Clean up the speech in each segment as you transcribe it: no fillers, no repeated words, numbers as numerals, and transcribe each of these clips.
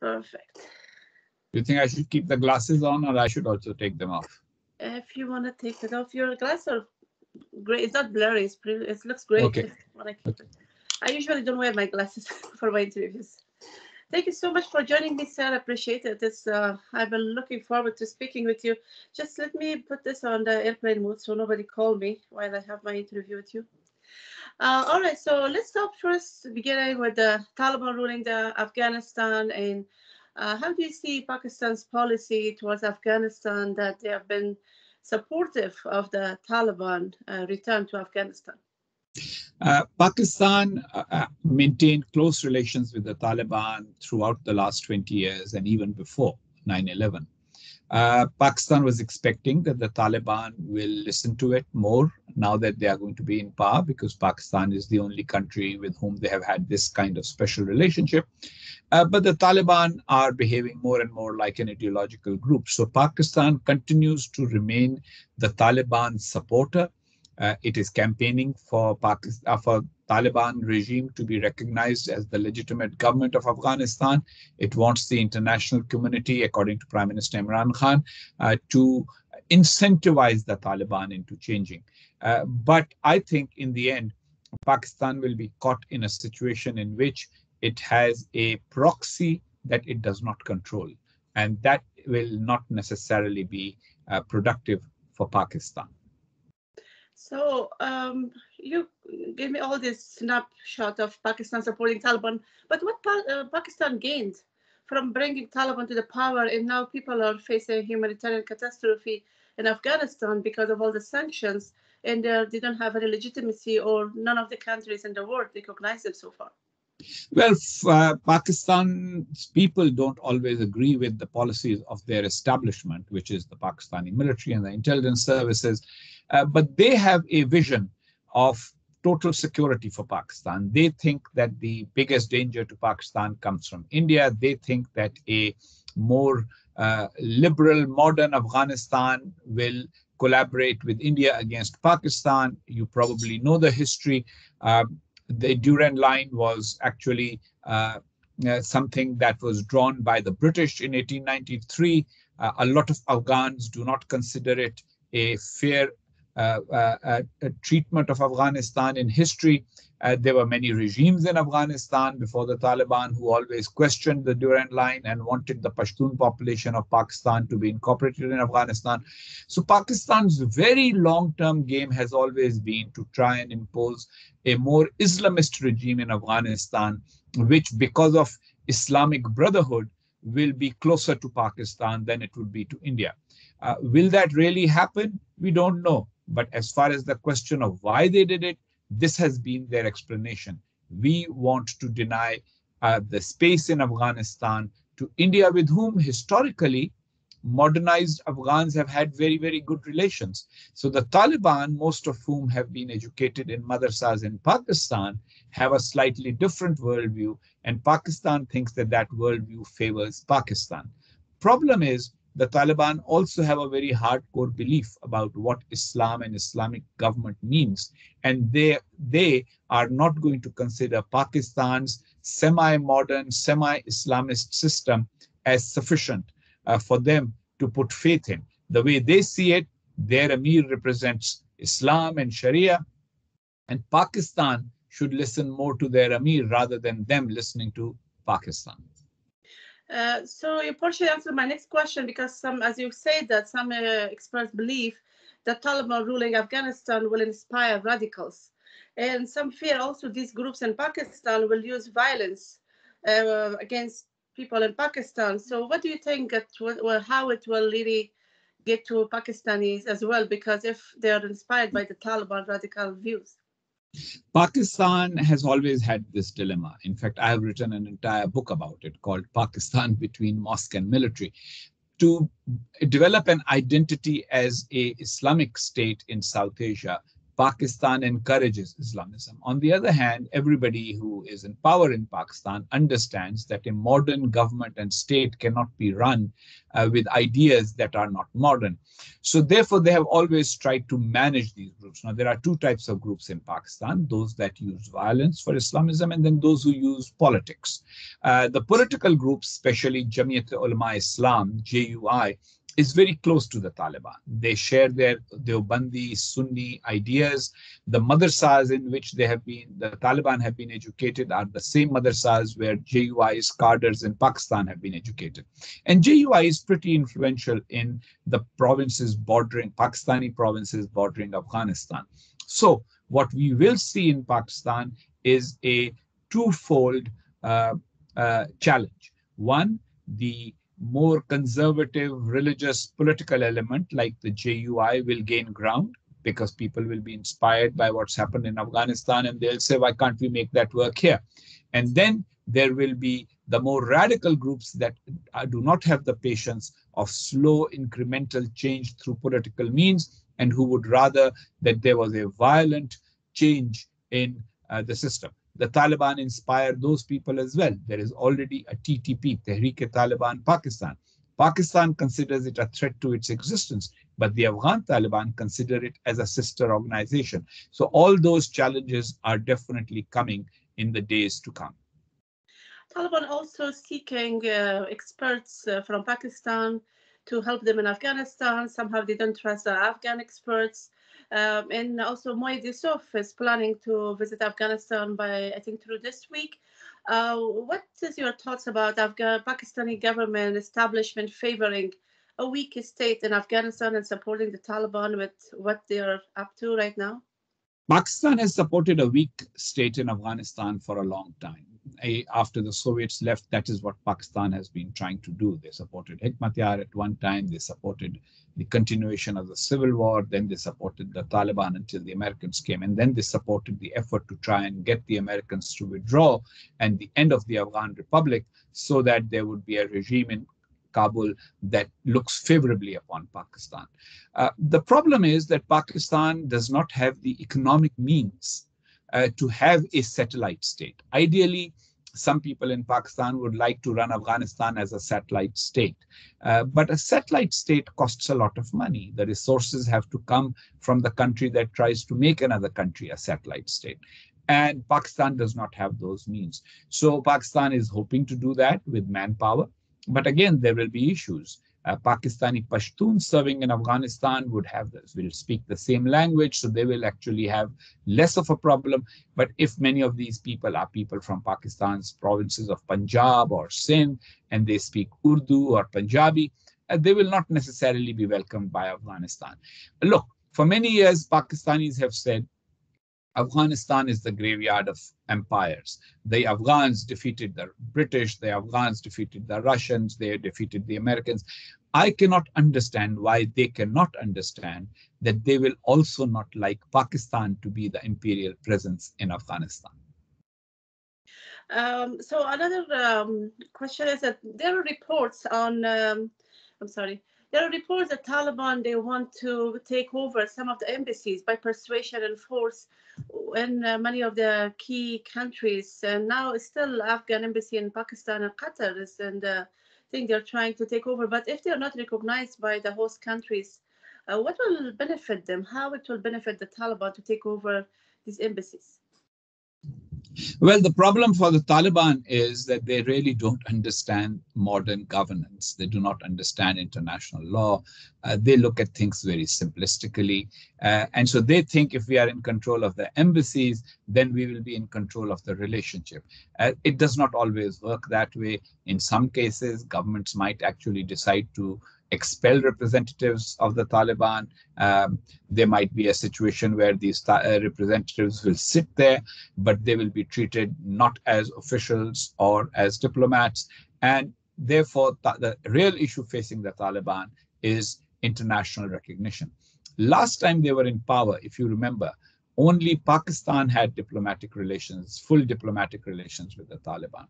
Perfect. Do you think I should keep the glasses on or I should also take them off? If you want to take it off, your glasses are great. It's not blurry. It looks great Okay. when I keep it. I usually don't wear my glasses for my interviews. Thank you so much for joining me, Sarah. Appreciate it. I've been looking forward to speaking with you. Just let me put this on the airplane mode so nobody call me while I have my interview with you. All right, so let's start first, beginning with the Taliban ruling the Afghanistan, and how do you see Pakistan's policy towards Afghanistan, that they have been supportive of the Taliban return to Afghanistan? Pakistan maintained close relations with the Taliban throughout the last 20 years and even before 9/11. Pakistan was expecting that the Taliban will listen to it more now that they are going to be in power, because Pakistan is the only country with whom they have had this kind of special relationship. But the Taliban are behaving more and more like an ideological group. So Pakistan continues to remain the Taliban supporter. It is campaigning for Taliban regime to be recognized as the legitimate government of Afghanistan. It wants the international community, according to Prime Minister Imran Khan, to incentivize the Taliban into changing. But I think in the end, Pakistan will be caught in a situation in which it has a proxy that it does not control. And that will not necessarily be productive for Pakistan. So you gave me all this snapshot of Pakistan supporting Taliban, but what Pakistan gained from bringing Taliban to the power, and now people are facing humanitarian catastrophe in Afghanistan because of all the sanctions, and they don't have any legitimacy, or none of the countries in the world recognize them so far? Well, Pakistan's people don't always agree with the policies of their establishment, which is the Pakistani military and the intelligence services, but they have a vision of total security for Pakistan. They think that the biggest danger to Pakistan comes from India. They think that a more liberal, modern Afghanistan will collaborate with India against Pakistan. You probably know the history. The Durand Line was actually something that was drawn by the British in 1893. A lot of Afghans do not consider it a fair treatment of Afghanistan in history. There were many regimes in Afghanistan before the Taliban who always questioned the Durand Line and wanted the Pashtun population of Pakistan to be incorporated in Afghanistan. So Pakistan's very long-term game has always been to try and impose a more Islamist regime in Afghanistan, which, because of Islamic Brotherhood, will be closer to Pakistan than it would be to India. Will that really happen? We don't know. But as far as the question of why they did it, this has been their explanation. We want to deny the space in Afghanistan to India, with whom historically modernized Afghans have had very, very good relations. So the Taliban, most of whom have been educated in madrasas in Pakistan, have a slightly different worldview, and Pakistan thinks that that worldview favors Pakistan. Problem is, the Taliban also have a very hardcore belief about what Islam and Islamic government means. And they are not going to consider Pakistan's semi-modern, semi-Islamist system as sufficient for them to put faith in. The way they see it, their Amir represents Islam and Sharia, and Pakistan should listen more to their Amir rather than them listening to Pakistan. So you partially answered my next question, because some, as you said, that some experts believe that Taliban ruling Afghanistan will inspire radicals. And some fear also these groups in Pakistan will use violence against people in Pakistan. So what do you think how it will really get to Pakistanis as well? Because if they are inspired by the Taliban radical views. Pakistan has always had this dilemma. In fact, I have written an entire book about it called Pakistan Between Mosque and Military. To develop an identity as an Islamic state in South Asia Pakistan encourages Islamism. On the other hand, everybody who is in power in Pakistan understands that a modern government and state cannot be run with ideas that are not modern. So therefore, they have always tried to manage these groups. Now, there are two types of groups in Pakistan, those that use violence for Islamism and then those who use politics. The political groups, especially Jamiat Ulama Islam, JUI, is very close to the Taliban. They share their Deobandi Sunni ideas. The madrasas in which the Taliban have been educated are the same madrasas where JUI's cadres in Pakistan have been educated. And JUI is pretty influential in the provinces bordering, Pakistani provinces bordering Afghanistan. So what we will see in Pakistan is a twofold challenge. One, the more conservative religious political element like the JUI will gain ground because people will be inspired by what's happened in Afghanistan and they'll say, why can't we make that work here? And then there will be the more radical groups that do not have the patience of slow incremental change through political means and who would rather that there was a violent change in the system. The Taliban inspired those people as well. There is already a TTP, Tehreek-e-Taliban Pakistan. Pakistan considers it a threat to its existence, but the Afghan Taliban consider it as a sister organization. So all those challenges are definitely coming in the days to come. Taliban also seeking experts from Pakistan to help them in Afghanistan. Somehow they don't trust the Afghan experts. And also Moy Yusuf is planning to visit Afghanistan by, I think, through this week. What is your thoughts about Pakistani government establishment favoring a weak state in Afghanistan and supporting the Taliban with what they're up to right now? Pakistan has supported a weak state in Afghanistan for a long time. After the Soviets left, that is what Pakistan has been trying to do. They supported Hekmatyar at one time. They supported the continuation of the civil war. Then they supported the Taliban until the Americans came. And then they supported the effort to try and get the Americans to withdraw and the end of the Afghan Republic so that there would be a regime in Kabul that looks favorably upon Pakistan. The problem is that Pakistan does not have the economic means to have a satellite state. Ideally, some people in Pakistan would like to run Afghanistan as a satellite state. But a satellite state costs a lot of money. The resources have to come from the country that tries to make another country a satellite state. And Pakistan does not have those means. So Pakistan is hoping to do that with manpower. But again, there will be issues. Pakistani Pashtuns serving in Afghanistan will speak the same language, so they will actually have less of a problem. But if many of these people are people from Pakistan's provinces of Punjab or Sindh, and they speak Urdu or Punjabi, they will not necessarily be welcomed by Afghanistan. Look, for many years, Pakistanis have said, Afghanistan is the graveyard of empires. The Afghans defeated the British, the Afghans defeated the Russians, they defeated the Americans. I cannot understand why they cannot understand that they will also not like Pakistan to be the imperial presence in Afghanistan. So another question is that there are reports on, there are reports that Taliban, they want to take over some of the embassies by persuasion and force in many of the key countries. And now it's still Afghan embassy in Pakistan and Qatar is, and I think they're trying to take over. But if they're not recognized by the host countries, what will benefit them? How it will benefit the Taliban to take over these embassies? Well, the problem for the Taliban is that they really don't understand modern governance. They do not understand international law. They look at things very simplistically. And so they think if we are in control of the embassies, then we will be in control of the relationship. It does not always work that way. In some cases, governments might actually decide to expel representatives of the Taliban. There might be a situation where these representatives will sit there, but they will be treated not as officials or as diplomats. And therefore, the real issue facing the Taliban is international recognition. Last time they were in power, if you remember, only Pakistan had diplomatic relations, full diplomatic relations with the Taliban.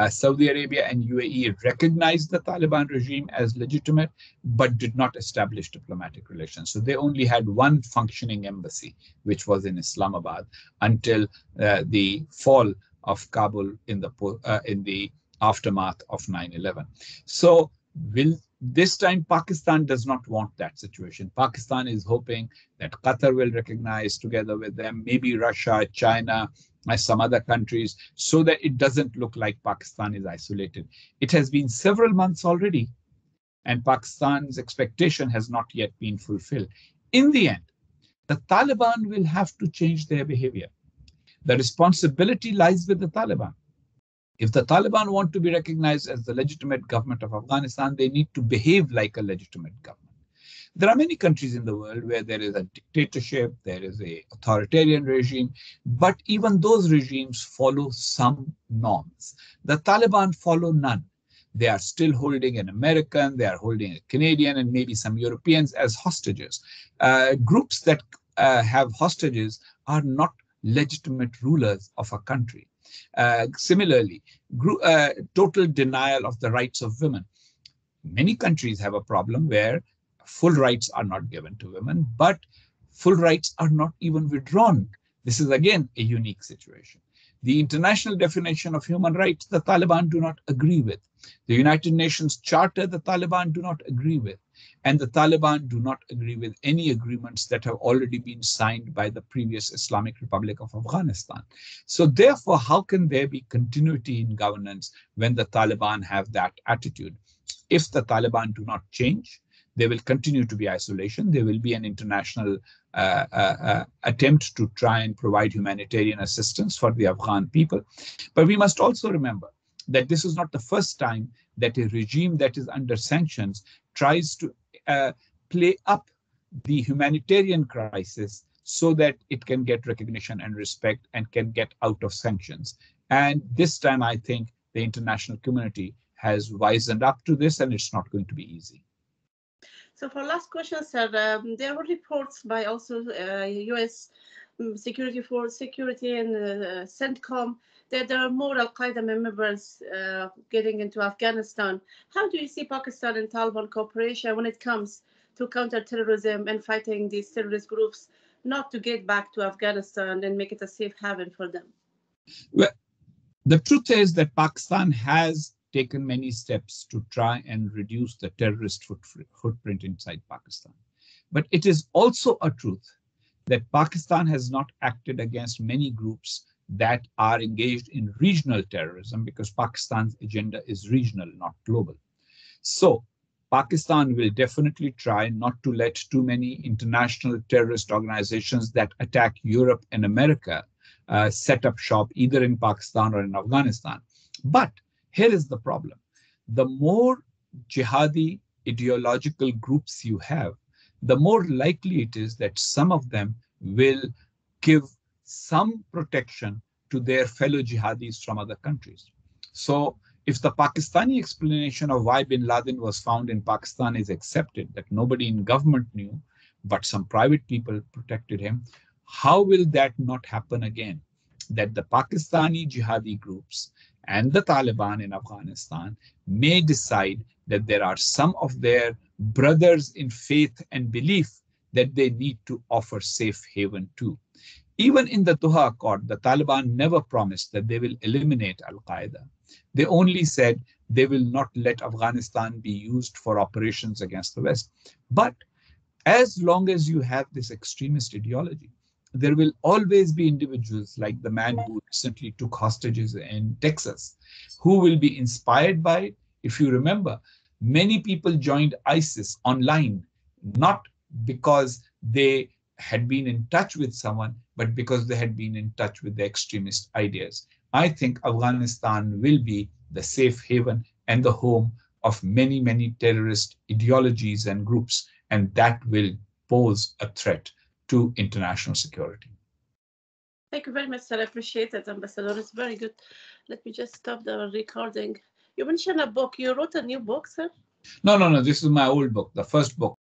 Saudi Arabia and UAE recognized the Taliban regime as legitimate, but did not establish diplomatic relations. So they only had one functioning embassy, which was in Islamabad, until the fall of Kabul in the aftermath of 9/11. So this time Pakistan does not want that situation. Pakistan is hoping that Qatar will recognize together with them, maybe Russia, China, some other countries, so that it doesn't look like Pakistan is isolated. It has been several months already, and Pakistan's expectation has not yet been fulfilled. In the end, the Taliban will have to change their behavior. The responsibility lies with the Taliban. If the Taliban want to be recognized as the legitimate government of Afghanistan, they need to behave like a legitimate government. There are many countries in the world where there is a dictatorship, there is an authoritarian regime, but even those regimes follow some norms. The Taliban follow none. They are still holding an American, they are holding a Canadian, and maybe some Europeans as hostages. Groups that have hostages are not legitimate rulers of a country. Similarly, total denial of the rights of women. Many countries have a problem where full rights are not given to women, but full rights are not even withdrawn. This is again a unique situation. The international definition of human rights, the Taliban do not agree with. The United Nations Charter, the Taliban do not agree with. And the Taliban do not agree with any agreements that have already been signed by the previous Islamic Republic of Afghanistan. So therefore, how can there be continuity in governance when the Taliban have that attitude? If the Taliban do not change, there will continue to be isolation. There will be an international attempt to try and provide humanitarian assistance for the Afghan people. But we must also remember that this is not the first time that a regime that is under sanctions tries to play up the humanitarian crisis so that it can get recognition and respect and can get out of sanctions. And this time, I think the international community has wisened up to this, and it's not going to be easy. So for last question, sir, there were reports by also U.S. security and CENTCOM that there are more Al-Qaeda members getting into Afghanistan. How do you see Pakistan and Taliban cooperation when it comes to counterterrorism and fighting these terrorist groups not to get back to Afghanistan and make it a safe haven for them? Well, the truth is that Pakistan has taken many steps to try and reduce the terrorist footprint inside Pakistan. But it is also a truth that Pakistan has not acted against many groups that are engaged in regional terrorism, because Pakistan's agenda is regional, not global. So Pakistan will definitely try not to let too many international terrorist organizations that attack Europe and America set up shop either in Pakistan or in Afghanistan. But here is the problem. The more jihadi ideological groups you have, the more likely it is that some of them will give some protection to their fellow jihadis from other countries. So if the Pakistani explanation of why bin Laden was found in Pakistan is accepted, that nobody in government knew, but some private people protected him, how will that not happen again? That the Pakistani jihadi groups and the Taliban in Afghanistan may decide that there are some of their brothers in faith and belief that they need to offer safe haven to. Even in the Doha Accord, the Taliban never promised that they will eliminate Al-Qaeda. They only said they will not let Afghanistan be used for operations against the West. But as long as you have this extremist ideology, there will always be individuals like the man who recently took hostages in Texas, who will be inspired by it. If you remember, many people joined ISIS online, not because they had been in touch with someone, but because they had been in touch with the extremist ideas. I think Afghanistan will be the safe haven and the home of many, many terrorist ideologies and groups, and that will pose a threat to international security. Thank you very much, sir. I appreciate it, Ambassador. It's very good. Let me just stop the recording. You mentioned a book. You wrote a new book, sir? No. This is my old book, the first book.